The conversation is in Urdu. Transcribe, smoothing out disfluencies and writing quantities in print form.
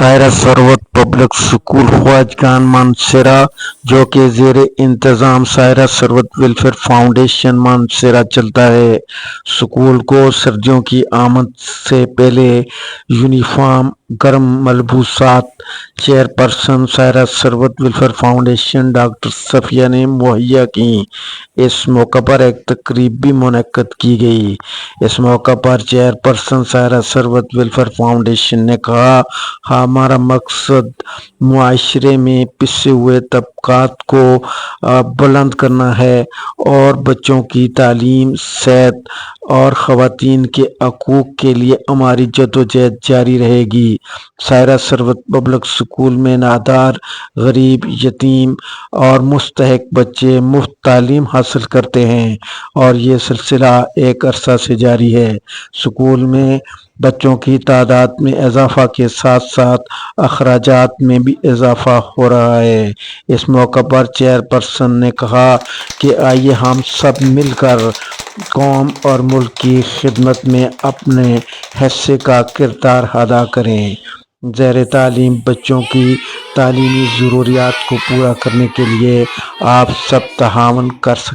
سائرہ ثروت پبلک اسکول خواجگان مانسہرہ جو کہ زیر انتظام سائرہ ثروت ویلفیئر فاؤنڈیشن مانسہرہ چلتا ہے۔ اسکول کو سردیوں کی آمد سے پہلے یونیفارم، گرم ملبوسات چیئرپرسن سائرہ ثروت ویلفیئر فاؤنڈیشن ڈاکٹر صفیہ نے مہیا کیں۔ اس موقع پر ایک تقریب بھی منعقد کی گئی۔ اس موقع پر چیئرپرسن سائرہ ثروت ویلفیئر فاؤنڈیشن نے کہا، ہمارا مقصد معاشرے میں پسے ہوئے طبقات کو بلند کرنا ہے اور بچوں کی تعلیم، صحت اور خواتین کے حقوق کے لیے ہماری جدوجہد جاری رہے گی۔ سائرہ ثروت پبلک اسکول میں نادار، غریب، یتیم اور مستحق بچے مفت تعلیم حاصل کرتے ہیں اور یہ سلسلہ ایک عرصہ سے جاری ہے۔ اسکول میں بچوں کی تعداد میں اضافہ کے ساتھ ساتھ اخراجات میں بھی اضافہ ہو رہا ہے۔ اس موقع پر چیئرپرسن نے کہا کہ آئیے ہم سب مل کر قوم اور ملک کی خدمت میں اپنے حصے کا کردار ادا کریں۔ زیر تعلیم بچوں کی تعلیمی ضروریات کو پورا کرنے کے لیے آپ سب تعاون کر سکتے ہیں۔